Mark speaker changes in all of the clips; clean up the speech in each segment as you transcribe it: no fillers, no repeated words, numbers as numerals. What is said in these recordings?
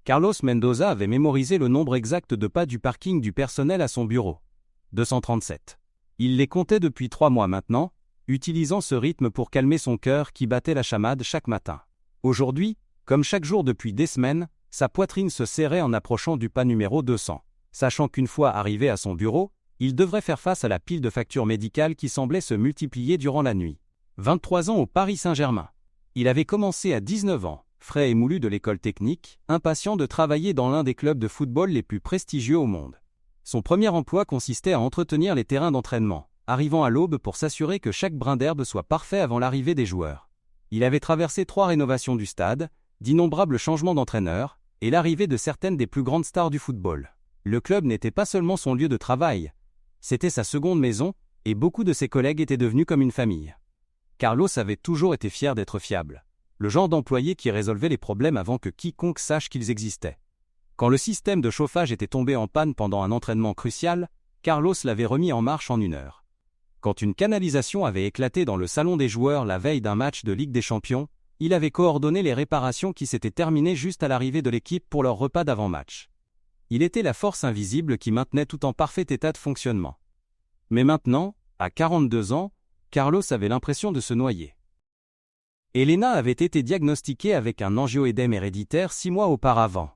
Speaker 1: Carlos Mendoza avait mémorisé le nombre exact de pas du parking du personnel à son bureau. 237. Il les comptait depuis 3 mois maintenant, utilisant ce rythme pour calmer son cœur qui battait la chamade chaque matin. Aujourd'hui, comme chaque jour depuis des semaines, sa poitrine se serrait en approchant du pas numéro 200, sachant qu'une fois arrivé à son bureau, il devrait faire face à la pile de factures médicales qui semblait se multiplier durant la nuit. 23 ans au Paris Saint-Germain. Il avait commencé à 19 ans, frais et moulu de l'école technique, impatient de travailler dans l'un des clubs de football les plus prestigieux au monde. Son premier emploi consistait à entretenir les terrains d'entraînement, arrivant à l'aube pour s'assurer que chaque brin d'herbe soit parfait avant l'arrivée des joueurs. Il avait traversé 3 rénovations du stade, d'innombrables changements d'entraîneurs, et l'arrivée de certaines des plus grandes stars du football. Le club n'était pas seulement son lieu de travail, c'était sa seconde maison, et beaucoup de ses collègues étaient devenus comme une famille. Carlos avait toujours été fier d'être fiable, le genre d'employé qui résolvait les problèmes avant que quiconque sache qu'ils existaient. Quand le système de chauffage était tombé en panne pendant un entraînement crucial, Carlos l'avait remis en marche en 1 heure. Quand une canalisation avait éclaté dans le salon des joueurs la veille d'un match de Ligue des Champions, il avait coordonné les réparations qui s'étaient terminées juste à l'arrivée de l'équipe pour leur repas d'avant-match. Il était la force invisible qui maintenait tout en parfait état de fonctionnement. Mais maintenant, à 42 ans, Carlos avait l'impression de se noyer. Elena avait été diagnostiquée avec un angioédème héréditaire 6 mois auparavant.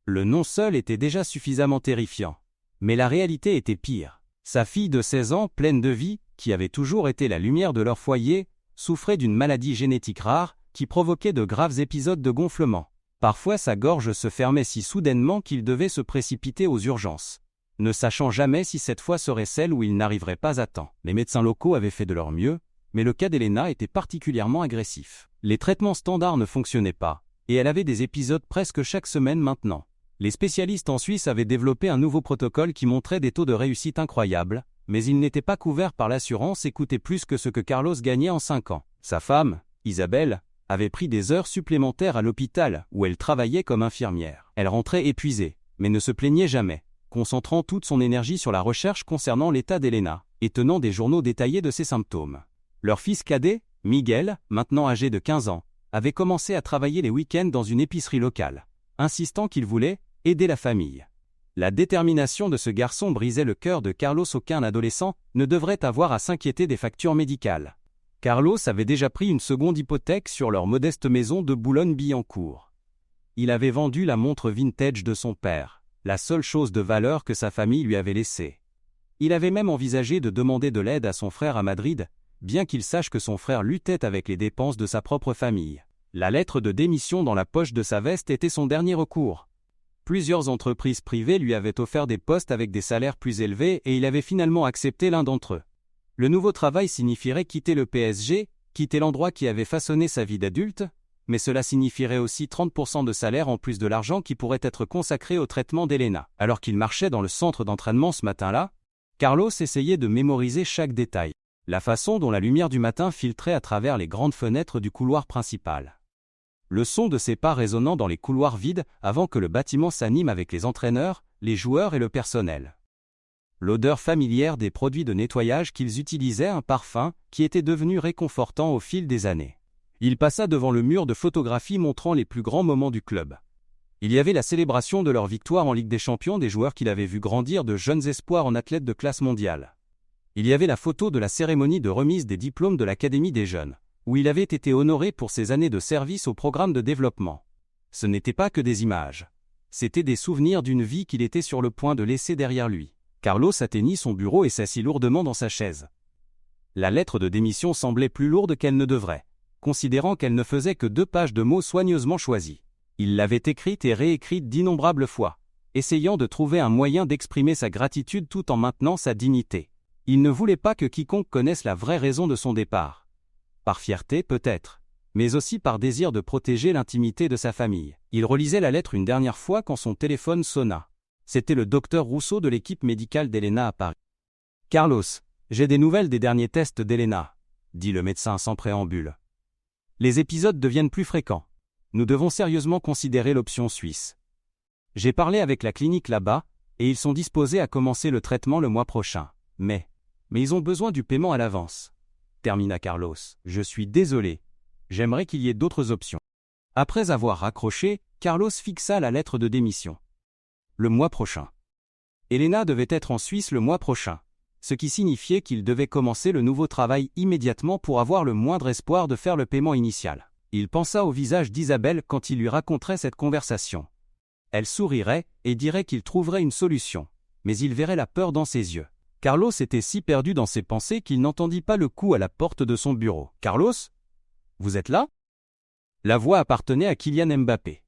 Speaker 1: Le nom seul était déjà suffisamment terrifiant. Mais la réalité était pire. Sa fille de 16 ans, pleine de vie, qui avait toujours été la lumière de leur foyer, souffrait d'une maladie génétique rare qui provoquait de graves épisodes de gonflement. Parfois sa gorge se fermait si soudainement qu'il devait se précipiter aux urgences, ne sachant jamais si cette fois serait celle où il n'arriverait pas à temps. Les médecins locaux avaient fait de leur mieux, mais le cas d'Elena était particulièrement agressif. Les traitements standards ne fonctionnaient pas, et elle avait des épisodes presque chaque semaine maintenant. Les spécialistes en Suisse avaient développé un nouveau protocole qui montrait des taux de réussite incroyables, mais il n'était pas couvert par l'assurance et coûtait plus que ce que Carlos gagnait en 5 ans. Sa femme, Isabelle, avait pris des heures supplémentaires à l'hôpital où elle travaillait comme infirmière. Elle rentrait épuisée, mais ne se plaignait jamais, concentrant toute son énergie sur la recherche concernant l'état d'Elena et tenant des journaux détaillés de ses symptômes. Leur fils cadet, Miguel, maintenant âgé de 15 ans, avait commencé à travailler les week-ends dans une épicerie locale, insistant qu'il voulait aider la famille. La détermination de ce garçon brisait le cœur de Carlos. Aucun adolescent ne devrait avoir à s'inquiéter des factures médicales. Carlos avait déjà pris une seconde hypothèque sur leur modeste maison de Boulogne-Billancourt. Il avait vendu la montre vintage de son père, la seule chose de valeur que sa famille lui avait laissée. Il avait même envisagé de demander de l'aide à son frère à Madrid, bien qu'il sache que son frère luttait avec les dépenses de sa propre famille. La lettre de démission dans la poche de sa veste était son dernier recours. Plusieurs entreprises privées lui avaient offert des postes avec des salaires plus élevés et il avait finalement accepté l'un d'entre eux. Le nouveau travail signifierait quitter le PSG, quitter l'endroit qui avait façonné sa vie d'adulte, mais cela signifierait aussi 30% de salaire en plus de l'argent qui pourrait être consacré au traitement d'Elena. Alors qu'il marchait dans le centre d'entraînement ce matin-là, Carlos essayait de mémoriser chaque détail. La façon dont la lumière du matin filtrait à travers les grandes fenêtres du couloir principal. Le son de ses pas résonnant dans les couloirs vides avant que le bâtiment s'anime avec les entraîneurs, les joueurs et le personnel. L'odeur familière des produits de nettoyage qu'ils utilisaient, un parfum qui était devenu réconfortant au fil des années. Il passa devant le mur de photographies montrant les plus grands moments du club. Il y avait la célébration de leur victoire en Ligue des Champions des joueurs qu'il avait vu grandir de jeunes espoirs en athlètes de classe mondiale. Il y avait la photo de la cérémonie de remise des diplômes de l'Académie des jeunes, où il avait été honoré pour ses années de service au programme de développement. Ce n'était pas que des images. C'étaient des souvenirs d'une vie qu'il était sur le point de laisser derrière lui. Carlos atteignit son bureau et s'assit lourdement dans sa chaise. La lettre de démission semblait plus lourde qu'elle ne devrait, considérant qu'elle ne faisait que 2 pages de mots soigneusement choisis. Il l'avait écrite et réécrite d'innombrables fois, essayant de trouver un moyen d'exprimer sa gratitude tout en maintenant sa dignité. Il ne voulait pas que quiconque connaisse la vraie raison de son départ. Par fierté peut-être, mais aussi par désir de protéger l'intimité de sa famille. Il relisait la lettre une dernière fois quand son téléphone sonna. C'était le docteur Rousseau de l'équipe médicale d'Elena à Paris. « Carlos, j'ai des nouvelles des derniers tests d'Elena, » dit le médecin sans préambule. « Les épisodes deviennent plus fréquents. Nous devons sérieusement considérer l'option suisse. J'ai parlé avec la clinique là-bas, et ils sont disposés à commencer le traitement le mois prochain. Mais ils ont besoin du paiement à l'avance. » termina Carlos. « Je suis désolé. J'aimerais qu'il y ait d'autres options. » Après avoir raccroché, Carlos fixa la lettre de démission. Le mois prochain. Elena devait être en Suisse le mois prochain, ce qui signifiait qu'il devait commencer le nouveau travail immédiatement pour avoir le moindre espoir de faire le paiement initial. Il pensa au visage d'Isabelle quand il lui raconterait cette conversation. Elle sourirait et dirait qu'il trouverait une solution, mais il verrait la peur dans ses yeux. Carlos était si perdu dans ses pensées qu'il n'entendit pas le coup à la porte de son bureau. « Carlos ? Vous êtes là ?» La voix appartenait à Kylian Mbappé.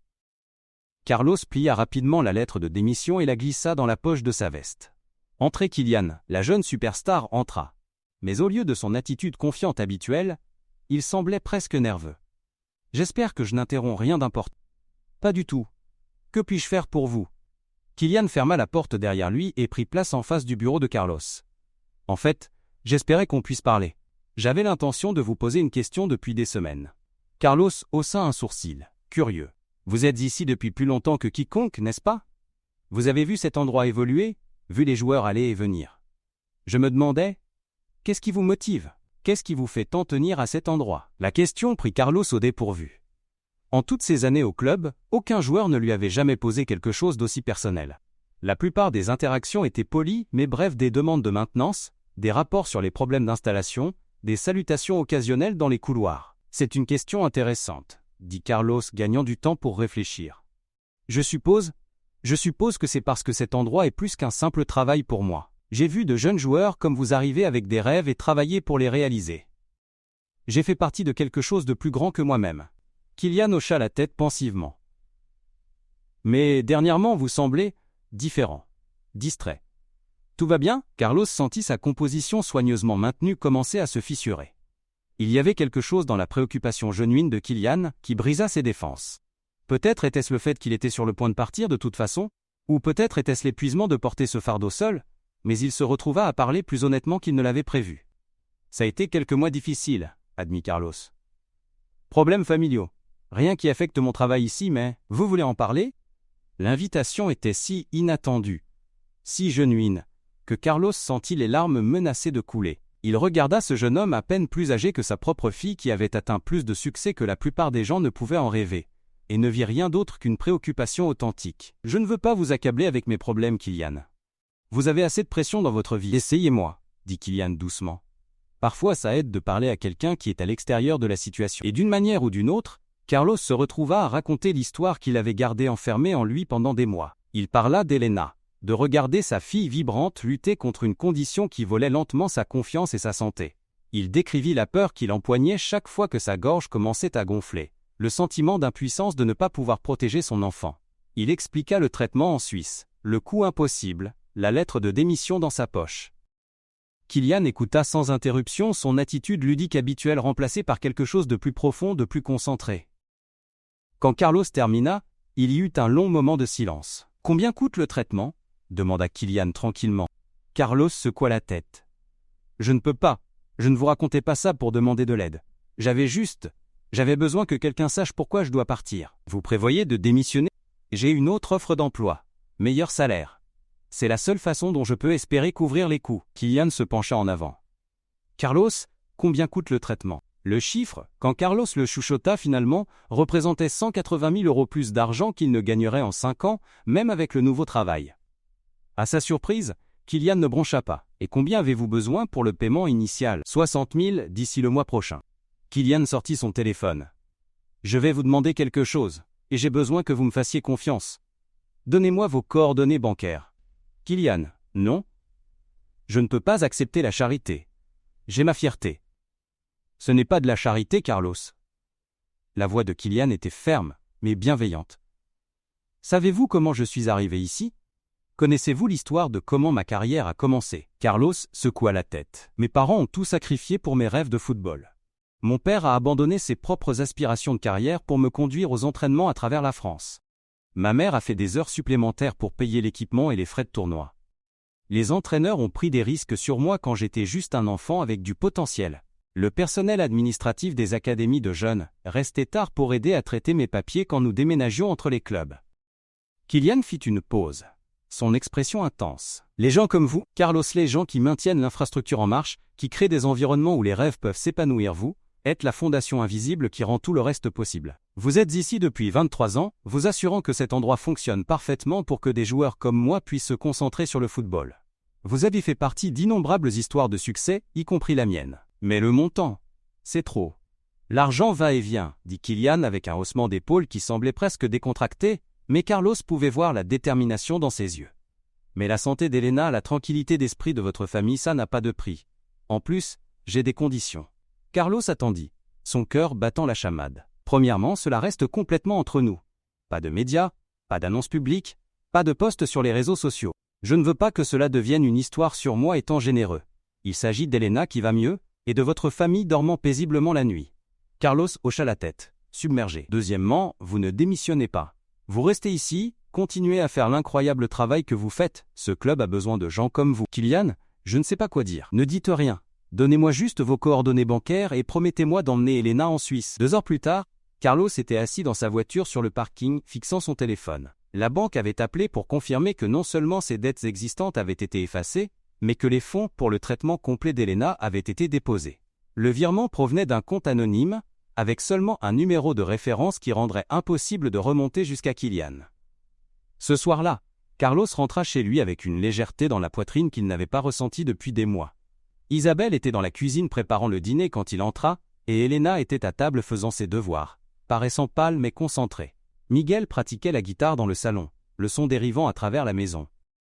Speaker 1: Carlos plia rapidement la lettre de démission et la glissa dans la poche de sa veste. Entré Kylian, la jeune superstar entra. Mais au lieu de son attitude confiante habituelle, il semblait presque nerveux. « J'espère que je n'interromps rien d'important. »« Pas du tout. Que puis-je faire pour vous ?» Kylian ferma la porte derrière lui et prit place en face du bureau de Carlos. « En fait, j'espérais qu'on puisse parler. J'avais l'intention de vous poser une question depuis des semaines. » Carlos haussa un sourcil, curieux. « Vous êtes ici depuis plus longtemps que quiconque, n'est-ce pas? Vous avez vu cet endroit évoluer, vu les joueurs aller et venir. Je me demandais, qu'est-ce qui vous motive? Qu'est-ce qui vous fait tant tenir à cet endroit ?» La question prit Carlos au dépourvu. En toutes ces années au club, aucun joueur ne lui avait jamais posé quelque chose d'aussi personnel. La plupart des interactions étaient polies mais brèves, des demandes de maintenance, des rapports sur les problèmes d'installation, des salutations occasionnelles dans les couloirs. « C'est une question intéressante, » dit Carlos, gagnant du temps pour réfléchir. Je suppose que c'est parce que cet endroit est plus qu'un simple travail pour moi. J'ai vu de jeunes joueurs comme vous arriver avec des rêves et travailler pour les réaliser. J'ai fait partie de quelque chose de plus grand que moi-même. » Kylian hocha la tête pensivement. « Mais dernièrement, vous semblez différent, distrait. Tout va bien ?» Carlos sentit sa composition soigneusement maintenue commencer à se fissurer. Il y avait quelque chose dans la préoccupation genuine de Kylian qui brisa ses défenses. Peut-être était-ce le fait qu'il était sur le point de partir de toute façon, ou peut-être était-ce l'épuisement de porter ce fardeau seul, mais il se retrouva à parler plus honnêtement qu'il ne l'avait prévu. « Ça a été quelques mois difficiles, » admit Carlos. « Problèmes familiaux. Rien qui affecte mon travail ici, mais vous voulez en parler ?» L'invitation était si inattendue, si genuine, que Carlos sentit les larmes menacées de couler. Il regarda ce jeune homme à peine plus âgé que sa propre fille qui avait atteint plus de succès que la plupart des gens ne pouvaient en rêver, et ne vit rien d'autre qu'une préoccupation authentique. « Je ne veux pas vous accabler avec mes problèmes, Kylian. Vous avez assez de pression dans votre vie. Essayez-moi, » dit Kylian doucement. Parfois ça aide de parler à quelqu'un qui est à l'extérieur de la situation. Et d'une manière ou d'une autre, Carlos se retrouva à raconter l'histoire qu'il avait gardée enfermée en lui pendant des mois. Il parla d'Elena, de regarder sa fille vibrante lutter contre une condition qui volait lentement sa confiance et sa santé. Il décrivit la peur qu'il empoignait chaque fois que sa gorge commençait à gonfler, le sentiment d'impuissance de ne pas pouvoir protéger son enfant. Il expliqua le traitement en Suisse, le coup impossible, la lettre de démission dans sa poche. Kylian écouta sans interruption, son attitude ludique habituelle remplacée par quelque chose de plus profond, de plus concentré. Quand Carlos termina, il y eut un long moment de silence. « Combien coûte le traitement ?» demanda Kylian tranquillement. Carlos secoua la tête. « Je ne peux pas. Je ne vous racontais pas ça pour demander de l'aide. J'avais besoin que quelqu'un sache pourquoi je dois partir. Vous prévoyez de démissionner ? J'ai une autre offre d'emploi. Meilleur salaire. C'est la seule façon dont je peux espérer couvrir les coûts. » Kylian se pencha en avant. « Carlos, combien coûte le traitement ?» Le chiffre, quand Carlos le chuchota finalement, représentait 180 000 € plus d'argent qu'il ne gagnerait en 5 ans, même avec le nouveau travail. À sa surprise, Kylian ne broncha pas. « Et combien avez-vous besoin pour le paiement initial ?»« 60 000 d'ici le mois prochain. » Kylian sortit son téléphone. « Je vais vous demander quelque chose, et j'ai besoin que vous me fassiez confiance. Donnez-moi vos coordonnées bancaires. » Kylian, « Non. Je ne peux pas accepter la charité. J'ai ma fierté. » « Ce n'est pas de la charité, Carlos. » La voix de Kylian était ferme, mais bienveillante. « Savez-vous comment je suis arrivé ici ? Connaissez-vous l'histoire de comment ma carrière a commencé ?» Carlos secoua la tête. « Mes parents ont tout sacrifié pour mes rêves de football. Mon père a abandonné ses propres aspirations de carrière pour me conduire aux entraînements à travers la France. Ma mère a fait des heures supplémentaires pour payer l'équipement et les frais de tournoi. Les entraîneurs ont pris des risques sur moi quand j'étais juste un enfant avec du potentiel. Le personnel administratif des académies de jeunes restait tard pour aider à traiter mes papiers quand nous déménagions entre les clubs. » Kylian fit une pause. Son expression intense. « Les gens comme vous, Carlos, les gens qui maintiennent l'infrastructure en marche, qui créent des environnements où les rêves peuvent s'épanouir, êtes la fondation invisible qui rend tout le reste possible. Vous êtes ici depuis 23 ans, vous assurant que cet endroit fonctionne parfaitement pour que des joueurs comme moi puissent se concentrer sur le football. Vous avez fait partie d'innombrables histoires de succès, y compris la mienne. Mais le montant, c'est trop. L'argent va et vient, dit Kylian avec un haussement d'épaules qui semblait presque décontracté, mais Carlos pouvait voir la détermination dans ses yeux. Mais la santé d'Elena, la tranquillité d'esprit de votre famille, ça n'a pas de prix. En plus, j'ai des conditions. Carlos attendit, son cœur battant la chamade. Premièrement, cela reste complètement entre nous. Pas de médias, pas d'annonces publiques, pas de posts sur les réseaux sociaux. Je ne veux pas que cela devienne une histoire sur moi étant généreux. Il s'agit d'Elena qui va mieux, et de votre famille dormant paisiblement la nuit. Carlos hocha la tête, submergé. Deuxièmement, vous ne démissionnez pas. Vous restez ici, continuez à faire l'incroyable travail que vous faites. Ce club a besoin de gens comme vous. Kylian, je ne sais pas quoi dire. Ne dites rien. Donnez-moi juste vos coordonnées bancaires et promettez-moi d'emmener Elena en Suisse. 2 heures plus tard, Carlos était assis dans sa voiture sur le parking, fixant son téléphone. La banque avait appelé pour confirmer que non seulement ses dettes existantes avaient été effacées, mais que les fonds pour le traitement complet d'Elena avaient été déposés. Le virement provenait d'un compte anonyme, avec seulement un numéro de référence qui rendrait impossible de remonter jusqu'à Kylian. Ce soir-là, Carlos rentra chez lui avec une légèreté dans la poitrine qu'il n'avait pas ressentie depuis des mois. Isabelle était dans la cuisine préparant le dîner quand il entra, et Elena était à table faisant ses devoirs, paraissant pâle mais concentrée. Miguel pratiquait la guitare dans le salon, le son dérivant à travers la maison.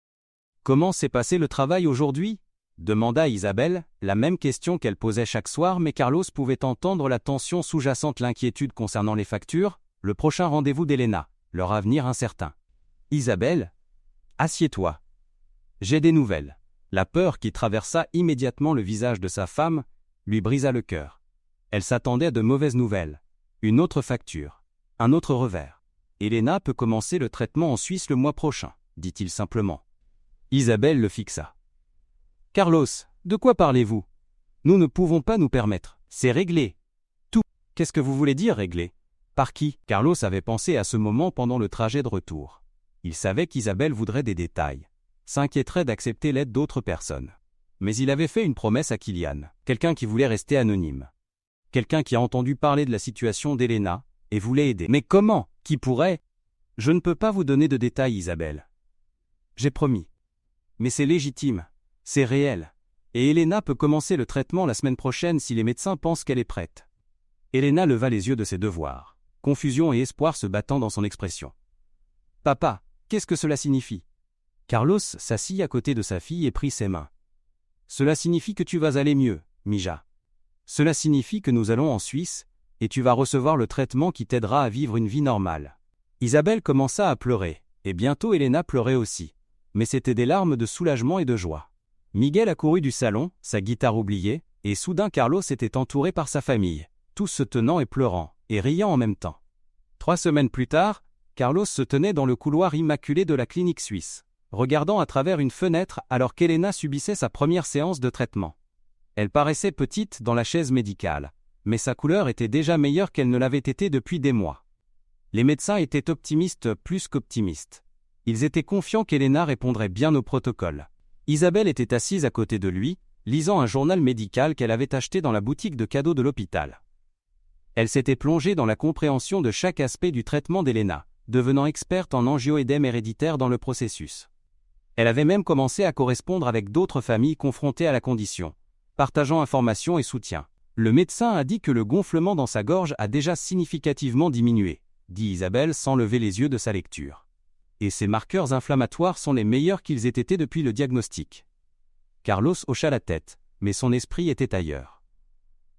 Speaker 1: « Comment s'est passé le travail aujourd'hui » demanda Isabelle, la même question qu'elle posait chaque soir, mais Carlos pouvait entendre la tension sous-jacente, l'inquiétude concernant les factures, le prochain rendez-vous d'Elena, leur avenir incertain. « Isabelle, assieds-toi. J'ai des nouvelles. » La peur qui traversa immédiatement le visage de sa femme lui brisa le cœur. Elle s'attendait à de mauvaises nouvelles. Une autre facture. Un autre revers. « Elena peut commencer le traitement en Suisse le mois prochain, dit-il simplement. Isabelle le fixa. « Carlos, de quoi parlez-vous? Nous ne pouvons pas nous permettre. C'est réglé. » Tout. Qu'est-ce que vous voulez dire réglé? Par qui? Carlos avait pensé à ce moment pendant le trajet de retour. Il savait qu'Isabelle voudrait des détails, s'inquiéterait d'accepter l'aide d'autres personnes. Mais il avait fait une promesse à Kylian, quelqu'un qui voulait rester anonyme. Quelqu'un qui a entendu parler de la situation d'Elena et voulait aider. Mais comment? Qui pourrait? Je ne peux pas vous donner de détails, Isabelle. J'ai promis. Mais c'est légitime, c'est réel. Et Elena peut commencer le traitement la semaine prochaine si les médecins pensent qu'elle est prête. Elena leva les yeux de ses devoirs, confusion et espoir se battant dans son expression. Papa, qu'est-ce que cela signifie? Carlos s'assit à côté de sa fille et prit ses mains. Cela signifie que tu vas aller mieux, Mija. Cela signifie que nous allons en Suisse, et tu vas recevoir le traitement qui t'aidera à vivre une vie normale. Isabelle commença à pleurer, et bientôt Elena pleurait aussi. Mais c'était des larmes de soulagement et de joie. Miguel accourut du salon, sa guitare oubliée, et soudain Carlos était entouré par sa famille, tous se tenant et pleurant, et riant en même temps. 3 semaines plus tard, Carlos se tenait dans le couloir immaculé de la clinique suisse, regardant à travers une fenêtre alors qu'Elena subissait sa première séance de traitement. Elle paraissait petite dans la chaise médicale, mais sa couleur était déjà meilleure qu'elle ne l'avait été depuis des mois. Les médecins étaient optimistes plus qu'optimistes. Ils étaient confiants qu'Elena répondrait bien au protocole. Isabelle était assise à côté de lui, lisant un journal médical qu'elle avait acheté dans la boutique de cadeaux de l'hôpital. Elle s'était plongée dans la compréhension de chaque aspect du traitement d'Elena, devenant experte en angioédème héréditaire dans le processus. Elle avait même commencé à correspondre avec d'autres familles confrontées à la condition, partageant informations et soutien. Le médecin a dit que le gonflement dans sa gorge a déjà significativement diminué, dit Isabelle sans lever les yeux de sa lecture. Et ses marqueurs inflammatoires sont les meilleurs qu'ils aient été depuis le diagnostic. Carlos hocha la tête, mais son esprit était ailleurs.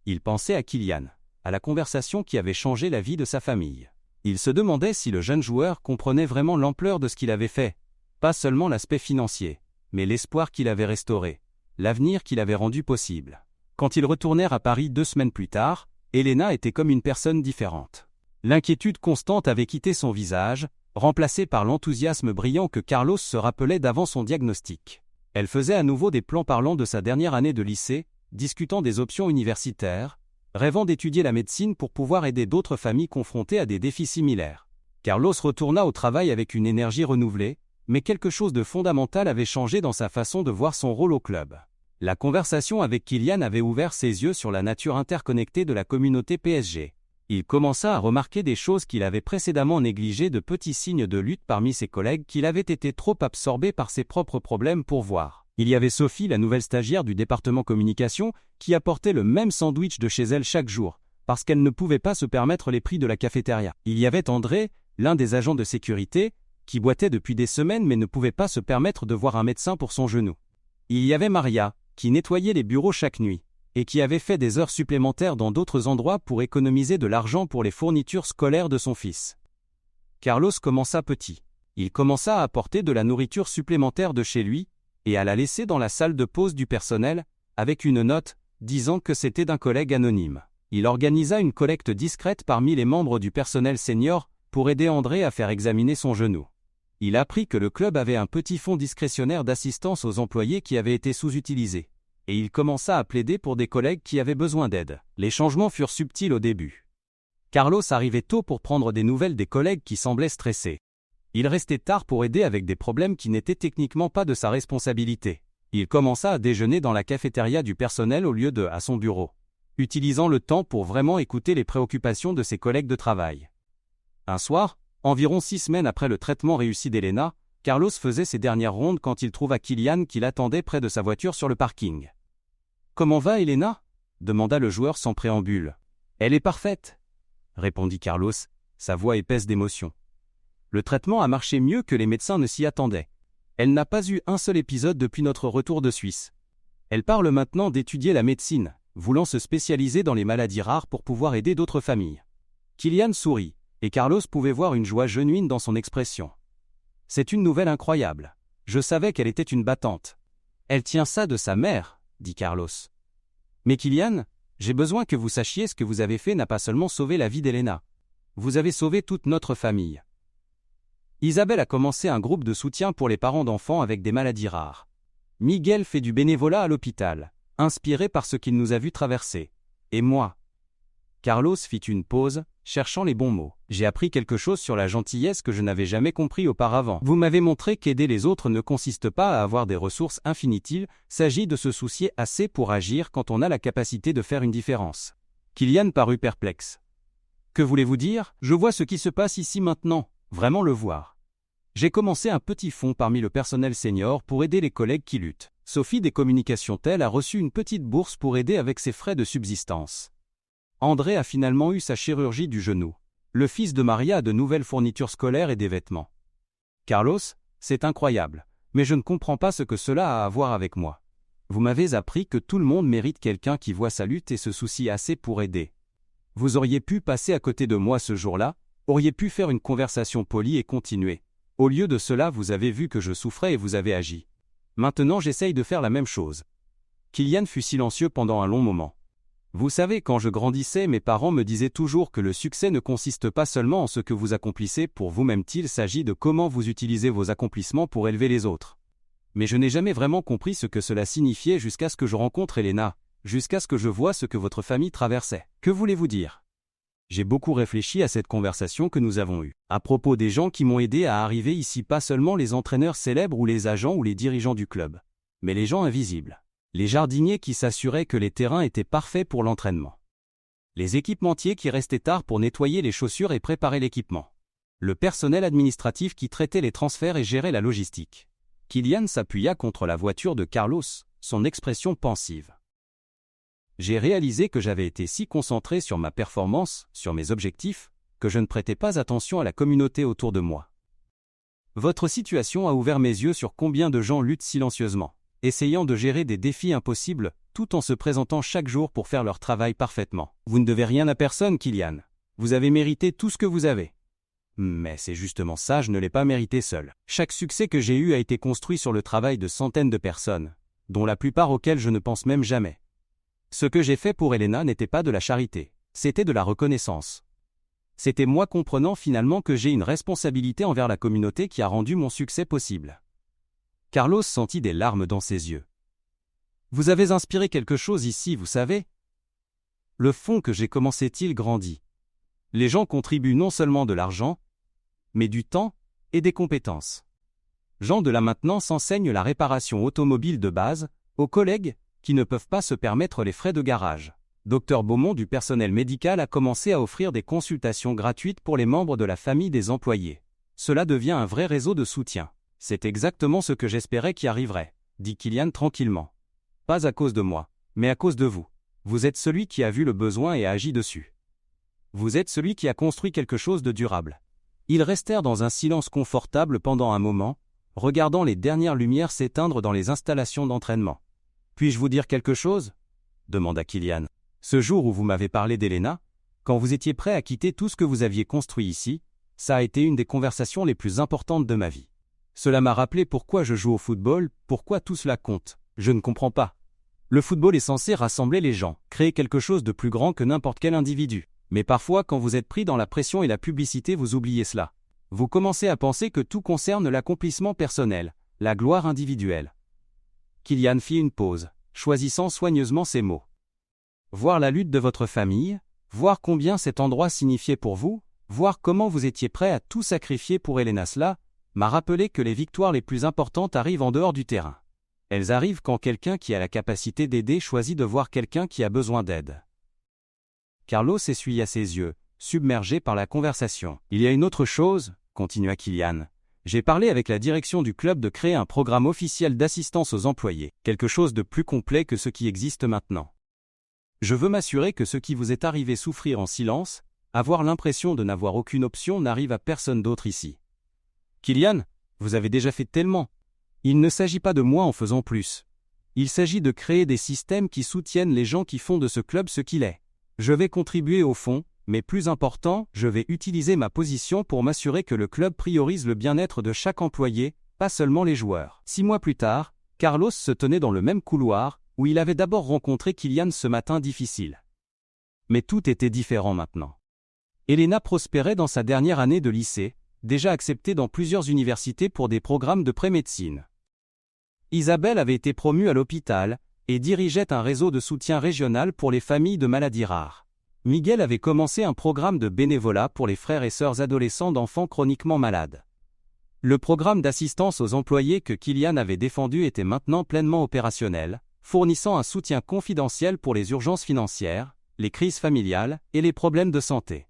Speaker 1: Il pensait à Kylian, à la conversation qui avait changé la vie de sa famille. Il se demandait si le jeune joueur comprenait vraiment l'ampleur de ce qu'il avait fait, pas seulement l'aspect financier, mais l'espoir qu'il avait restauré, l'avenir qu'il avait rendu possible. Quand ils retournèrent à Paris 2 semaines plus tard, Elena était comme une personne différente. L'inquiétude constante avait quitté son visage, remplacée par l'enthousiasme brillant que Carlos se rappelait d'avant son diagnostic. Elle faisait à nouveau des plans parlant de sa dernière année de lycée, discutant des options universitaires, rêvant d'étudier la médecine pour pouvoir aider d'autres familles confrontées à des défis similaires. Carlos retourna au travail avec une énergie renouvelée, mais quelque chose de fondamental avait changé dans sa façon de voir son rôle au club. La conversation avec Kylian avait ouvert ses yeux sur la nature interconnectée de la communauté PSG. Il commença à remarquer des choses qu'il avait précédemment négligées, de petits signes de lutte parmi ses collègues qu'il avait été trop absorbé par ses propres problèmes pour voir. Il y avait Sophie, la nouvelle stagiaire du département communication, qui apportait le même sandwich de chez elle chaque jour, parce qu'elle ne pouvait pas se permettre les prix de la cafétéria. Il y avait André, l'un des agents de sécurité, qui boitait depuis des semaines mais ne pouvait pas se permettre de voir un médecin pour son genou. Il y avait Maria, qui nettoyait les bureaux chaque nuit, et qui avait fait des heures supplémentaires dans d'autres endroits pour économiser de l'argent pour les fournitures scolaires de son fils. Carlos commença petit. Il commença à apporter de la nourriture supplémentaire de chez lui, et à la laisser dans la salle de pause du personnel, avec une note, disant que c'était d'un collègue anonyme. Il organisa une collecte discrète parmi les membres du personnel senior, pour aider André à faire examiner son genou. Il apprit que le club avait un petit fonds discrétionnaire d'assistance aux employés qui avait été sous-utilisé, et il commença à plaider pour des collègues qui avaient besoin d'aide. Les changements furent subtils au début. Carlos arrivait tôt pour prendre des nouvelles des collègues qui semblaient stressés. Il restait tard pour aider avec des problèmes qui n'étaient techniquement pas de sa responsabilité. Il commença à déjeuner dans la cafétéria du personnel au lieu de à son bureau, utilisant le temps pour vraiment écouter les préoccupations de ses collègues de travail. Un soir, environ 6 semaines après le traitement réussi d'Elena, Carlos faisait ses dernières rondes quand il trouva Kylian qui l'attendait près de sa voiture sur le parking. « Comment va Elena ?» demanda le joueur sans préambule. « Elle est parfaite », répondit Carlos, sa voix épaisse d'émotion. Le traitement a marché mieux que les médecins ne s'y attendaient. Elle n'a pas eu un seul épisode depuis notre retour de Suisse. Elle parle maintenant d'étudier la médecine, voulant se spécialiser dans les maladies rares pour pouvoir aider d'autres familles. Kylian sourit, et Carlos pouvait voir une joie genuine dans son expression. « C'est une nouvelle incroyable. Je savais qu'elle était une battante. »« Elle tient ça de sa mère, » dit Carlos. « Mais Kylian, j'ai besoin que vous sachiez ce que vous avez fait n'a pas seulement sauvé la vie d'Elena. Vous avez sauvé toute notre famille. » Isabelle a commencé un groupe de soutien pour les parents d'enfants avec des maladies rares. Miguel fait du bénévolat à l'hôpital, inspiré par ce qu'il nous a vu traverser. Et moi. Carlos fit une pause, cherchant les bons mots. J'ai appris quelque chose sur la gentillesse que je n'avais jamais compris auparavant. Vous m'avez montré qu'aider les autres ne consiste pas à avoir des ressources infinitives, s'agit de se soucier assez pour agir quand on a la capacité de faire une différence. Kylian parut perplexe. Que voulez-vous dire ? Je vois ce qui se passe ici maintenant, vraiment le voir. J'ai commencé un petit fonds parmi le personnel senior pour aider les collègues qui luttent. Sophie des communications telles a reçu une petite bourse pour aider avec ses frais de subsistance. André a finalement eu sa chirurgie du genou. Le fils de Maria a de nouvelles fournitures scolaires et des vêtements. Carlos, c'est incroyable, mais je ne comprends pas ce que cela a à voir avec moi. Vous m'avez appris que tout le monde mérite quelqu'un qui voit sa lutte et se soucie assez pour aider. Vous auriez pu passer à côté de moi ce jour-là, auriez pu faire une conversation polie et continuer. Au lieu de cela, vous avez vu que je souffrais et vous avez agi. Maintenant, j'essaye de faire la même chose. Kylian fut silencieux pendant un long moment. Vous savez, quand je grandissais, mes parents me disaient toujours que le succès ne consiste pas seulement en ce que vous accomplissez pour vous-même, il s'agit de comment vous utilisez vos accomplissements pour élever les autres. Mais je n'ai jamais vraiment compris ce que cela signifiait jusqu'à ce que je rencontre Elena, jusqu'à ce que je vois ce que votre famille traversait. Que voulez-vous dire ? J'ai beaucoup réfléchi à cette conversation que nous avons eue, à propos des gens qui m'ont aidé à arriver ici, pas seulement les entraîneurs célèbres ou les agents ou les dirigeants du club, mais les gens invisibles. Les jardiniers qui s'assuraient que les terrains étaient parfaits pour l'entraînement. Les équipementiers qui restaient tard pour nettoyer les chaussures et préparer l'équipement. Le personnel administratif qui traitait les transferts et gérait la logistique. Kylian s'appuya contre la voiture de Carlos, son expression pensive. J'ai réalisé que j'avais été si concentré sur ma performance, sur mes objectifs, que je ne prêtais pas attention à la communauté autour de moi. Votre situation a ouvert mes yeux sur combien de gens luttent silencieusement, essayant de gérer des défis impossibles, tout en se présentant chaque jour pour faire leur travail parfaitement. Vous ne devez rien à personne, Kylian. Vous avez mérité tout ce que vous avez. Mais c'est justement ça, je ne l'ai pas mérité seul. Chaque succès que j'ai eu a été construit sur le travail de centaines de personnes, dont la plupart auxquelles je ne pense même jamais. Ce que j'ai fait pour Elena n'était pas de la charité, c'était de la reconnaissance. C'était moi comprenant finalement que j'ai une responsabilité envers la communauté qui a rendu mon succès possible. Carlos sentit des larmes dans ses yeux. Vous avez inspiré quelque chose ici, vous savez ? Le fonds que j'ai commencé-il grandit. Les gens contribuent non seulement de l'argent, mais du temps et des compétences. Gens de la maintenance enseignent la réparation automobile de base aux collègues qui ne peuvent pas se permettre les frais de garage. Dr Beaumont du personnel médical a commencé à offrir des consultations gratuites pour les membres de la famille des employés. Cela devient un vrai réseau de soutien. C'est exactement ce que j'espérais qui arriverait, dit Kylian tranquillement. Pas à cause de moi, mais à cause de vous. Vous êtes celui qui a vu le besoin et a agi dessus. Vous êtes celui qui a construit quelque chose de durable. Ils restèrent dans un silence confortable pendant un moment, regardant les dernières lumières s'éteindre dans les installations d'entraînement. « Puis-je vous dire quelque chose ?» demanda Kylian. « Ce jour où vous m'avez parlé d'Elena, quand vous étiez prêt à quitter tout ce que vous aviez construit ici, ça a été une des conversations les plus importantes de ma vie. Cela m'a rappelé pourquoi je joue au football, pourquoi tout cela compte. Je ne comprends pas. Le football est censé rassembler les gens, créer quelque chose de plus grand que n'importe quel individu. Mais parfois, quand vous êtes pris dans la pression et la publicité, vous oubliez cela. Vous commencez à penser que tout concerne l'accomplissement personnel, la gloire individuelle. » Kylian fit une pause, choisissant soigneusement ses mots. « Voir la lutte de votre famille, voir combien cet endroit signifiait pour vous, voir comment vous étiez prêt à tout sacrifier pour Elena, cela m'a rappelé que les victoires les plus importantes arrivent en dehors du terrain. Elles arrivent quand quelqu'un qui a la capacité d'aider choisit de voir quelqu'un qui a besoin d'aide. » Carlos essuya ses yeux, submergé par la conversation. « Il y a une autre chose, » continua Kylian. « J'ai parlé avec la direction du club de créer un programme officiel d'assistance aux employés, quelque chose de plus complet que ce qui existe maintenant. Je veux m'assurer que ce qui vous est arrivé souffrir en silence, avoir l'impression de n'avoir aucune option n'arrive à personne d'autre ici. Kylian, vous avez déjà fait tellement. Il ne s'agit pas de moi en faisant plus. Il s'agit de créer des systèmes qui soutiennent les gens qui font de ce club ce qu'il est. Je vais contribuer au fond, mais plus important, je vais utiliser ma position pour m'assurer que le club priorise le bien-être de chaque employé, pas seulement les joueurs. » 6 mois plus tard, Carlos se tenait dans le même couloir, où il avait d'abord rencontré Kylian ce matin difficile. Mais tout était différent maintenant. Elena prospérait dans sa dernière année de lycée, déjà acceptée dans plusieurs universités pour des programmes de pré-médecine. Isabelle avait été promue à l'hôpital, et dirigeait un réseau de soutien régional pour les familles de maladies rares. Miguel avait commencé un programme de bénévolat pour les frères et sœurs adolescents d'enfants chroniquement malades. Le programme d'assistance aux employés que Kylian avait défendu était maintenant pleinement opérationnel, fournissant un soutien confidentiel pour les urgences financières, les crises familiales et les problèmes de santé.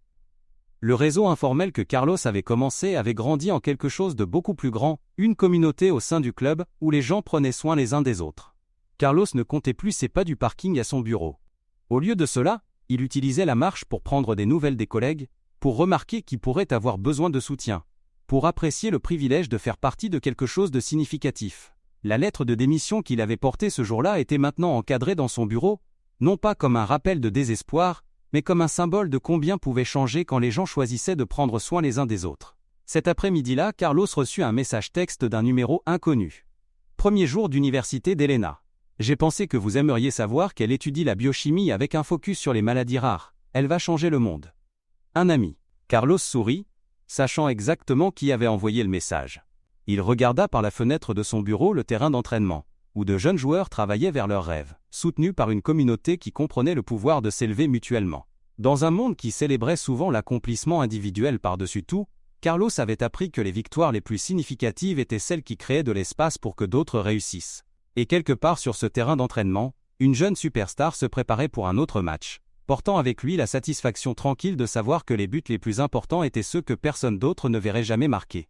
Speaker 1: Le réseau informel que Carlos avait commencé avait grandi en quelque chose de beaucoup plus grand, une communauté au sein du club où les gens prenaient soin les uns des autres. Carlos ne comptait plus ses pas du parking à son bureau. Au lieu de cela, il utilisait la marche pour prendre des nouvelles des collègues, pour remarquer qui pourrait avoir besoin de soutien, pour apprécier le privilège de faire partie de quelque chose de significatif. La lettre de démission qu'il avait portée ce jour-là était maintenant encadrée dans son bureau, non pas comme un rappel de désespoir, mais comme un symbole de combien pouvait changer quand les gens choisissaient de prendre soin les uns des autres. Cet après-midi-là, Carlos reçut un message texte d'un numéro inconnu. Premier jour d'université d'Elena. J'ai pensé que vous aimeriez savoir qu'elle étudie la biochimie avec un focus sur les maladies rares. Elle va changer le monde. Un ami. Carlos sourit, sachant exactement qui avait envoyé le message. Il regarda par la fenêtre de son bureau le terrain d'entraînement, où de jeunes joueurs travaillaient vers leurs rêves, soutenus par une communauté qui comprenait le pouvoir de s'élever mutuellement. Dans un monde qui célébrait souvent l'accomplissement individuel par-dessus tout, Carlos avait appris que les victoires les plus significatives étaient celles qui créaient de l'espace pour que d'autres réussissent. Et quelque part sur ce terrain d'entraînement, une jeune superstar se préparait pour un autre match, portant avec lui la satisfaction tranquille de savoir que les buts les plus importants étaient ceux que personne d'autre ne verrait jamais marquer.